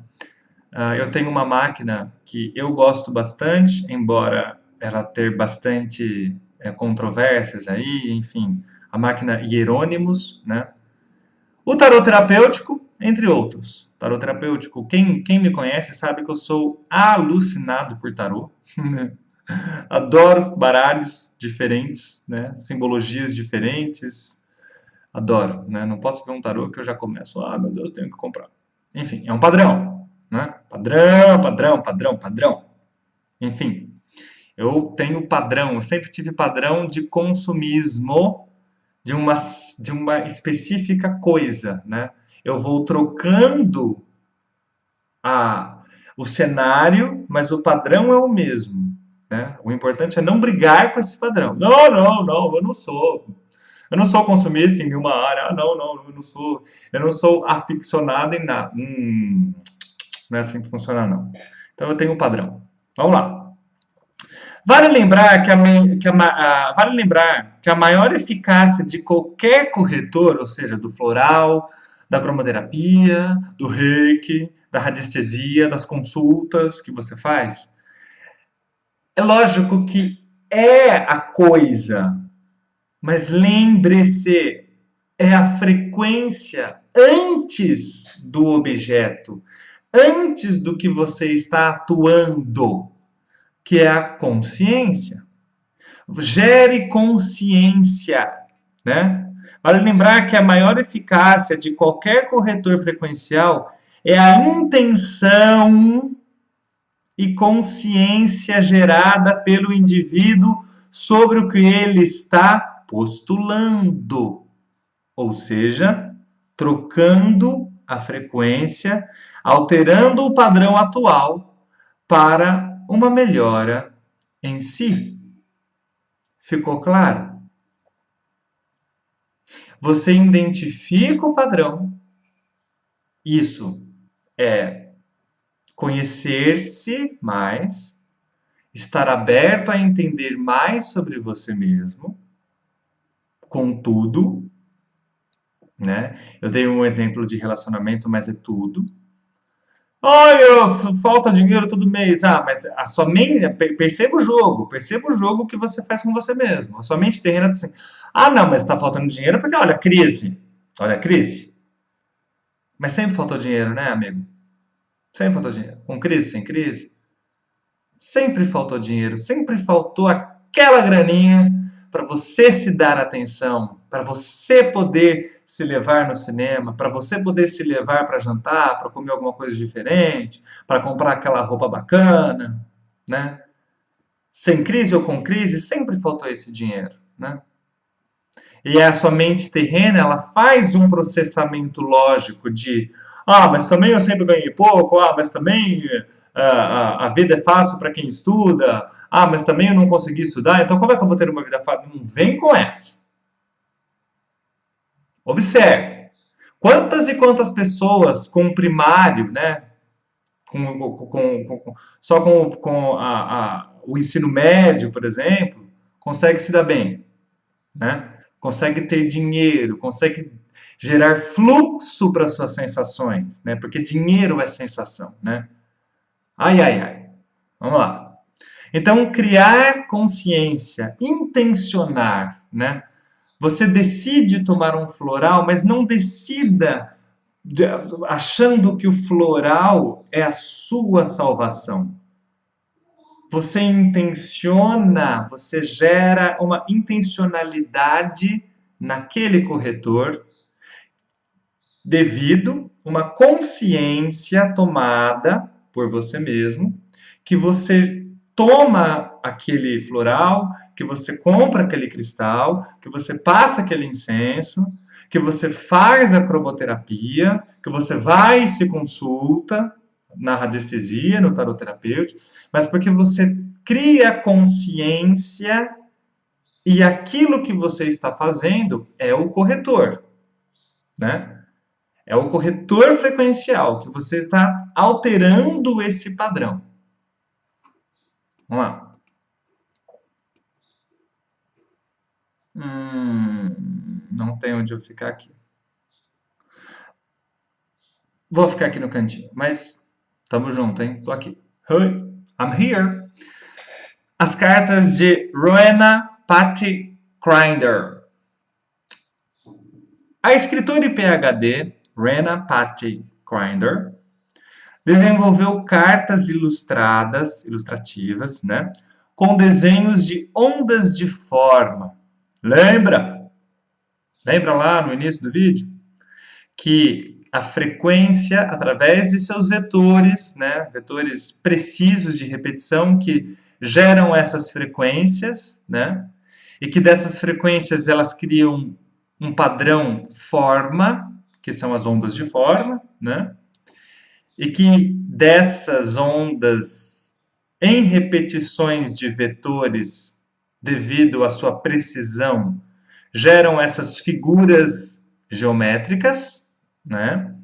Eu tenho uma máquina que eu gosto bastante, embora ela ter bastante controvérsias aí, enfim, a máquina Hieronymus, né? O tarot terapêutico, entre outros. Tarot terapêutico, quem me conhece sabe que eu sou alucinado por tarot. Adoro baralhos diferentes, né? Simbologias diferentes. Adoro, né? Não posso ver um tarot que eu já começo, ah, meu Deus, tenho que comprar. Enfim, é um padrão, né? Padrão, padrão, padrão, padrão. Enfim, eu tenho padrão, eu sempre tive padrão de consumismo de uma específica coisa, né? Eu vou trocando o cenário, mas o padrão é o mesmo, né? O importante é não brigar com esse padrão. Não, não, não, eu não sou. Eu não sou consumista em nenhuma área. Ah, não, não, eu não sou. Eu não sou aficionado em nada. Não é assim que funciona, não. Então eu tenho um padrão. Vamos lá. Vale lembrar vale lembrar que a maior eficácia de qualquer corretor, ou seja, do floral, da cromoterapia, do reiki, da radiestesia, das consultas que você faz, é lógico que é a coisa, mas lembre-se, é a frequência antes do objeto, antes do que você está atuando, que é a consciência. Gere consciência, né? Vale lembrar que a maior eficácia de qualquer corretor frequencial é a intenção e consciência gerada pelo indivíduo sobre o que ele está postulando, ou seja, trocando a frequência, alterando o padrão atual para uma melhora em si. Ficou claro? Você identifica o padrão. Isso é conhecer-se mais, estar aberto a entender mais sobre você mesmo, contudo, né? Eu dei um exemplo de relacionamento, mas é tudo. Olha, falta dinheiro todo mês. Ah, mas a sua mente, perceba o jogo que você faz com você mesmo. A sua mente terrena tá assim, ah, não, mas está faltando dinheiro porque, olha a crise. Mas sempre faltou dinheiro, né, amigo? Sempre faltou dinheiro. Com crise, sem crise, sempre faltou dinheiro, sempre faltou aquela graninha para você se dar atenção, para você poder se levar no cinema, para você poder se levar para jantar, para comer alguma coisa diferente, para comprar aquela roupa bacana, né? Sem crise ou com crise, sempre faltou esse dinheiro, né? E a sua mente terrena, ela faz um processamento lógico de, ah, mas também eu sempre ganhei pouco, ah, mas também a vida é fácil para quem estuda, ah, mas também eu não consegui estudar, então como é que eu vou ter uma vida fácil? Não vem com essa. Observe. Quantas e quantas pessoas com primário, né? Só com o ensino médio, por exemplo, consegue se dar bem, né? Consegue ter dinheiro, consegue gerar fluxo para suas sensações, né? Porque dinheiro é sensação, né? Ai, ai, ai. Vamos lá. Então, criar consciência, intencionar, né? Você decide tomar um floral, mas não decida achando que o floral é a sua salvação. Você intenciona, você gera uma intencionalidade naquele corretor devido uma consciência tomada por você mesmo, que você toma aquele floral, que você compra aquele cristal, que você passa aquele incenso, que você faz a cromoterapia, que você vai e se consulta na radiestesia, no tarot terapêutico, mas porque você cria consciência e aquilo que você está fazendo é o corretor, né? É o corretor frequencial, que você está alterando esse padrão. Vamos lá. Não tem onde eu ficar aqui. Vou ficar aqui no cantinho, mas tamo junto, hein? Tô aqui. Hey, I'm here. As cartas de Rowena Patty Grinder. A escritora e PhD, Rowena Patty Grinder, desenvolveu cartas ilustrativas, né? Com desenhos de ondas de forma. Lembra? Lembra lá no início do vídeo? Que a frequência, através de seus vetores, né? Vetores precisos de repetição que geram essas frequências, né? E que dessas frequências elas criam um padrão forma, que são as ondas de forma, né? E que dessas ondas em repetições de vetores, devido à sua precisão, geram essas figuras geométricas, né?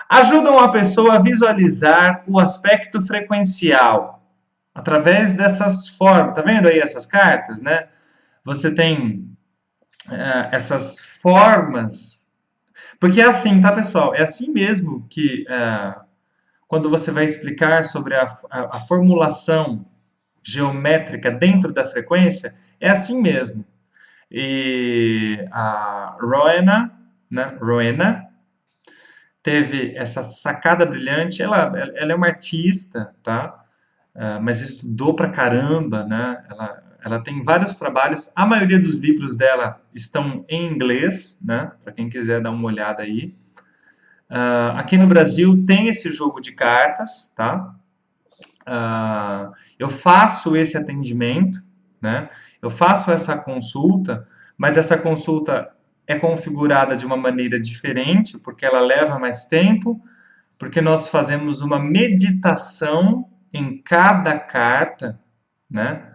Ajudam a pessoa a visualizar o aspecto frequencial através dessas formas. Tá vendo aí essas cartas, né? Você tem essas formas. Porque é assim, tá, pessoal? É assim mesmo que quando você vai explicar sobre a formulação geométrica dentro da frequência, é assim mesmo. E a Rowena teve essa sacada brilhante. Ela é uma artista, tá? Mas estudou pra caramba, né? Ela tem vários trabalhos. A maioria dos livros dela estão em inglês, né? Para quem quiser dar uma olhada aí. Aqui no Brasil tem esse jogo de cartas, tá? Eu faço esse atendimento, né? Eu faço essa consulta, mas essa consulta é configurada de uma maneira diferente, porque ela leva mais tempo, porque nós fazemos uma meditação em cada carta, né?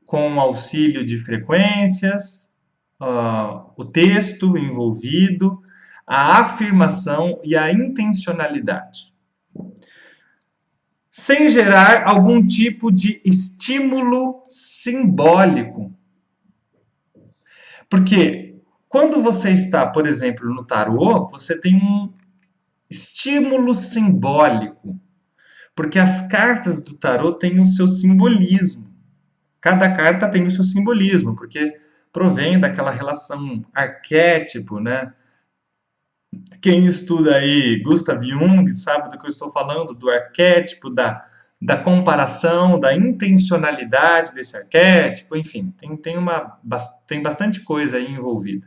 Com auxílio de frequências, o texto envolvido, a afirmação e a intencionalidade, sem gerar algum tipo de estímulo simbólico. Porque quando você está, por exemplo, no tarô, você tem um estímulo simbólico, porque as cartas do tarô têm o seu simbolismo. Cada carta tem o seu simbolismo, porque provém daquela relação arquétipo, né? Quem estuda aí Gustav Jung sabe do que eu estou falando, do arquétipo, da comparação, da intencionalidade desse arquétipo, enfim, tem bastante coisa aí envolvida.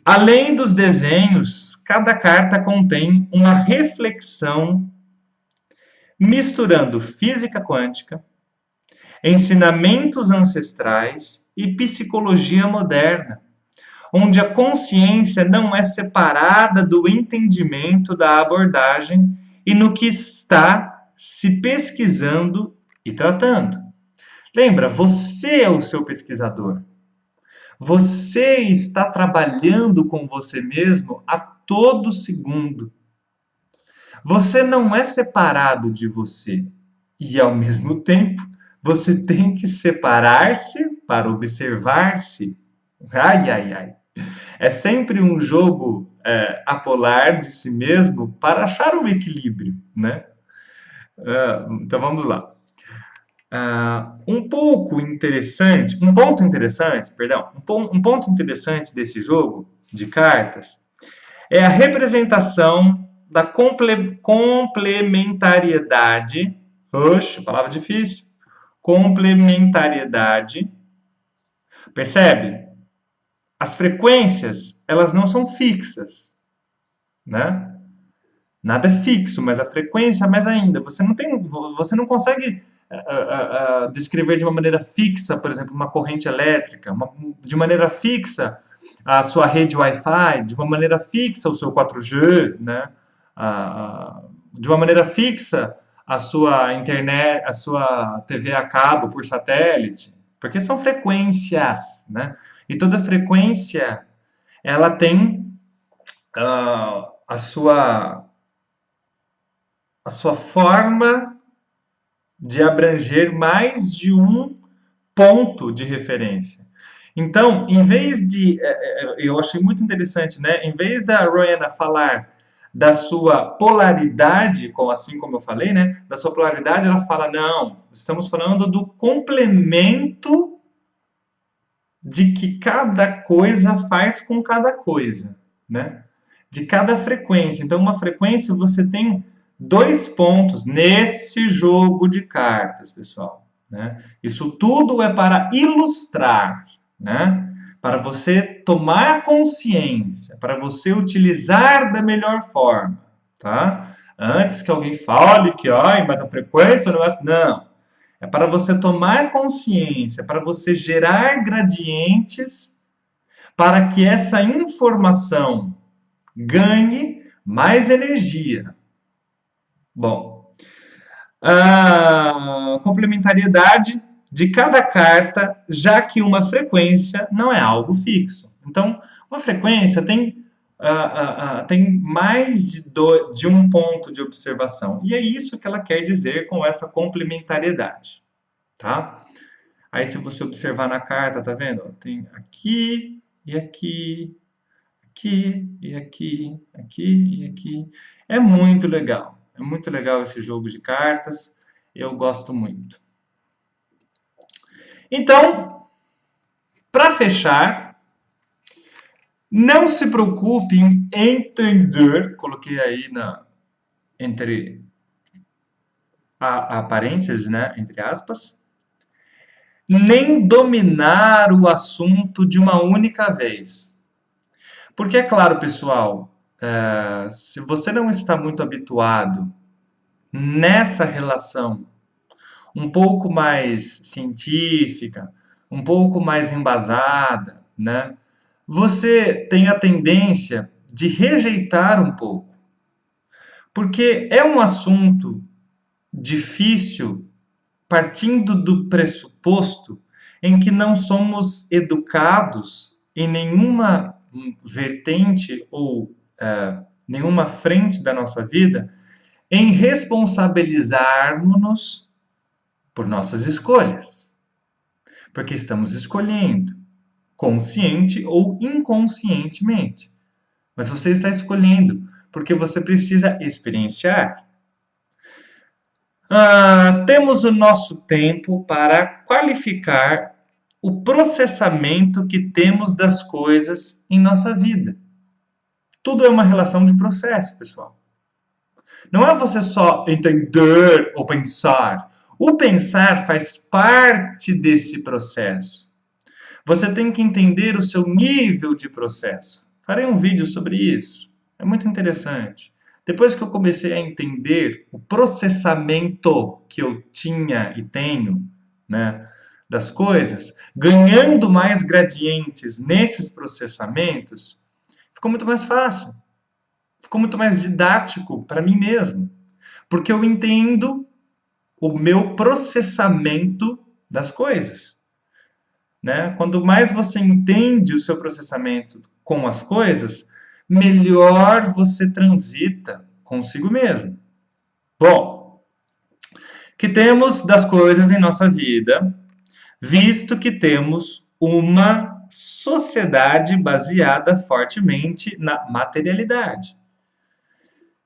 Além dos desenhos, cada carta contém uma reflexão misturando física quântica, ensinamentos ancestrais e psicologia moderna, onde a consciência não é separada do entendimento da abordagem e no que está se pesquisando e tratando. Lembra, você é o seu pesquisador. Você está trabalhando com você mesmo a todo segundo. Você não é separado de você. E, ao mesmo tempo, você tem que separar-se para observar-se. Ai, ai, ai. É sempre um jogo apolar de si mesmo para achar o equilíbrio, né? Então vamos lá. Um ponto interessante, perdão, um ponto interessante desse jogo de cartas é a representação da complementariedade. Oxe, palavra difícil. Complementariedade. Percebe? As frequências, elas não são fixas, né? Nada é fixo, mas a frequência mais ainda. Você não consegue descrever de uma maneira fixa, por exemplo, uma corrente elétrica, de maneira fixa a sua rede Wi-Fi, de uma maneira fixa o seu 4G, né? De uma maneira fixa a sua internet, a sua TV a cabo por satélite, porque são frequências, né? E toda frequência ela tem a sua forma de abranger mais de um ponto de referência. Então, em vez de. Eu achei muito interessante, né? Em vez da Rowena falar da sua polaridade, assim como eu falei, né? Da sua polaridade, ela fala: não, estamos falando do complemento de que cada coisa faz com cada coisa, né? De cada frequência. Então, uma frequência você tem 2 pontos nesse jogo de cartas, pessoal, né? Isso tudo é para ilustrar, né? Para você tomar consciência, para você utilizar da melhor forma, tá? Antes que alguém fale que, ai, mas a frequência não é... Não. É para você tomar consciência, para você gerar gradientes para que essa informação ganhe mais energia. Bom, a complementariedade de cada carta, já que uma frequência não é algo fixo. Então, uma frequência tem mais de um ponto de observação. E é isso que ela quer dizer com essa complementariedade, tá? Aí, se você observar na carta, tá vendo? Tem aqui e aqui, aqui e aqui, aqui e aqui. É muito legal. É muito legal esse jogo de cartas. Eu gosto muito. Então, para fechar, não se preocupe em entender, coloquei aí entre a parênteses, né, entre aspas, nem dominar o assunto de uma única vez. Porque é claro, pessoal, se você não está muito habituado nessa relação um pouco mais científica, um pouco mais embasada, né? Você tem a tendência de rejeitar um pouco, porque é um assunto difícil partindo do pressuposto em que não somos educados em nenhuma vertente ou nenhuma frente da nossa vida em responsabilizarmos-nos por nossas escolhas. Porque estamos escolhendo, consciente ou inconscientemente. Mas você está escolhendo, porque você precisa experienciar. Temos o nosso tempo para qualificar o processamento que temos das coisas em nossa vida. Tudo é uma relação de processo, pessoal. Não é você só entender ou pensar. O pensar faz parte desse processo. Você tem que entender o seu nível de processo. Farei um vídeo sobre isso. É muito interessante. Depois que eu comecei a entender o processamento que eu tinha e tenho, né, das coisas, ganhando mais gradientes nesses processamentos, ficou muito mais fácil. Ficou muito mais didático para mim mesmo. Porque eu entendo o meu processamento das coisas. né? Quanto mais você entende o seu processamento com as coisas, melhor você transita consigo mesmo. Bom, que temos das coisas em nossa vida, visto que temos uma sociedade baseada fortemente na materialidade,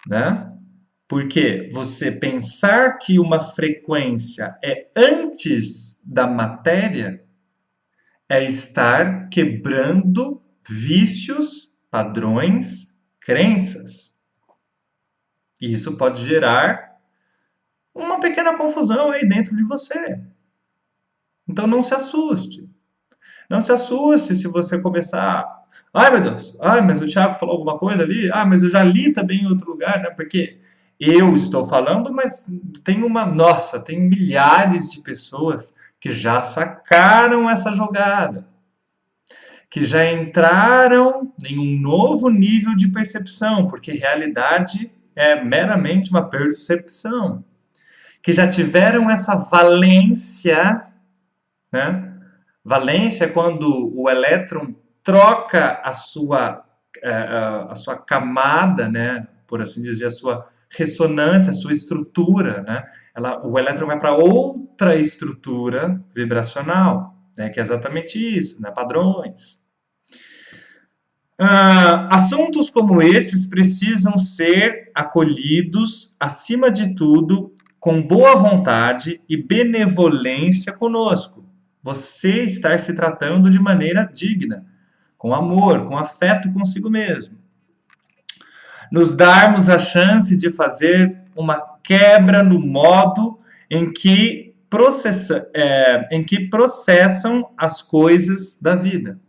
né? Porque você pensar que uma frequência é antes da matéria é estar quebrando vícios, padrões, crenças. E isso pode gerar uma pequena confusão aí dentro de você. Então não se assuste. Não se assuste se você começar. Ai, meu Deus, ai, mas o Thiago falou alguma coisa ali. Ah, mas eu já li também em outro lugar, né? Porque eu estou falando, mas tem uma. Nossa, tem milhares de pessoas que já sacaram essa jogada, que já entraram em um novo nível de percepção, porque realidade é meramente uma percepção, que já tiveram essa valência, né? Valência é quando o elétron troca a sua camada, né? Por assim dizer, a sua ressonância, a sua estrutura, né? O elétron vai para outra estrutura vibracional, né? Que é exatamente isso, né? Padrões. Assuntos como esses precisam ser acolhidos, acima de tudo, com boa vontade e benevolência conosco. Você estar se tratando de maneira digna, com amor, com afeto consigo mesmo. Nos darmos a chance de fazer uma quebra no modo em que processam as coisas da vida,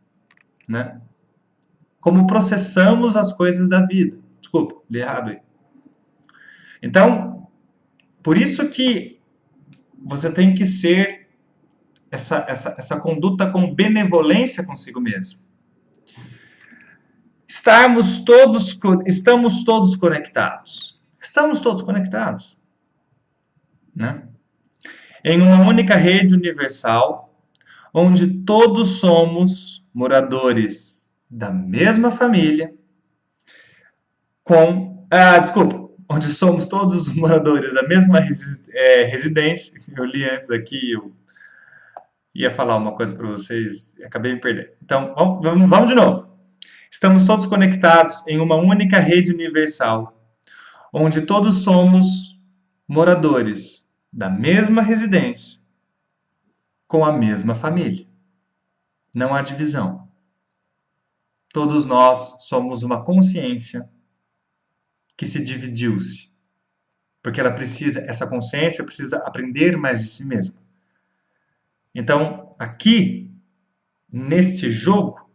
né? Como processamos as coisas da vida. Desculpa, li errado aí. Então, por isso que você tem que ser essa conduta com benevolência consigo mesmo. Estamos todos conectados. Estamos todos conectados, né? Em uma única rede universal, onde todos somos moradores da mesma família, onde somos todos moradores da mesma residência. Eu li antes aqui, eu ia falar uma coisa para vocês e acabei me perdendo. Então, vamos de novo. Estamos todos conectados em uma única rede universal, onde todos somos moradores da mesma residência, com a mesma família. Não há divisão. Todos nós somos uma consciência que se dividiu-se, porque essa consciência precisa aprender mais de si mesma. Então, aqui, neste jogo,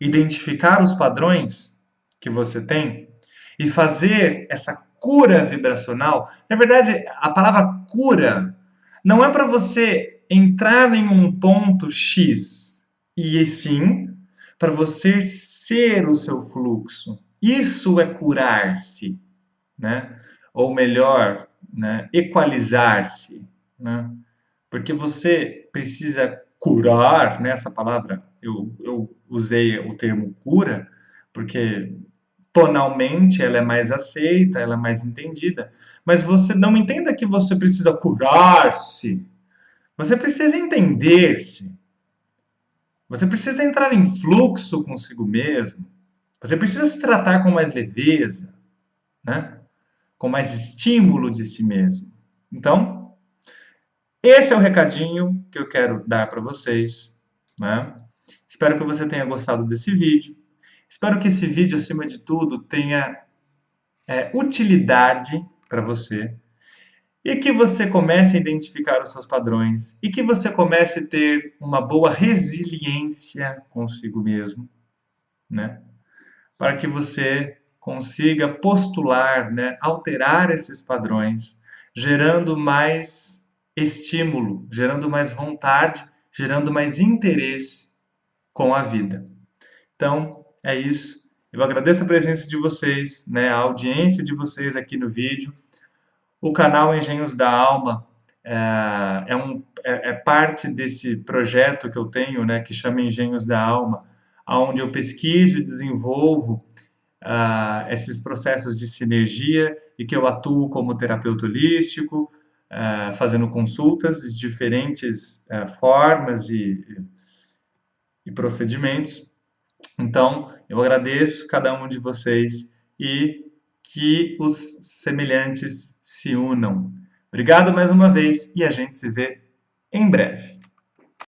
identificar os padrões que você tem e fazer essa cura vibracional. Na verdade, a palavra cura não é para você entrar em um ponto X, e sim para você ser o seu fluxo. Isso é curar-se, né? Ou melhor, né? Equalizar-se, né? Porque você precisa curar, né? Essa palavra, eu usei o termo cura, porque tonalmente ela é mais aceita, ela é mais entendida, mas você não entenda que você precisa curar-se, você precisa entender-se, você precisa entrar em fluxo consigo mesmo, você precisa se tratar com mais leveza, né? Com mais estímulo de si mesmo. Então, esse é o recadinho que eu quero dar para vocês, né? Espero que você tenha gostado desse vídeo. Espero que esse vídeo, acima de tudo, tenha utilidade para você e que você comece a identificar os seus padrões e que você comece a ter uma boa resiliência consigo mesmo, né? Para que você consiga postular, né? Alterar esses padrões, gerando mais estímulo, gerando mais vontade, gerando mais interesse com a vida. Então, é isso. Eu agradeço a presença de vocês, né, a audiência de vocês aqui no vídeo. O canal Engenhos da Alma é parte desse projeto que eu tenho, né, que chama Engenhos da Alma, onde eu pesquiso e desenvolvo esses processos de sinergia e que eu atuo como terapeuta holístico, fazendo consultas de diferentes formas e procedimentos. Então, eu agradeço cada um de vocês e que os semelhantes se unam. Obrigado mais uma vez e a gente se vê em breve.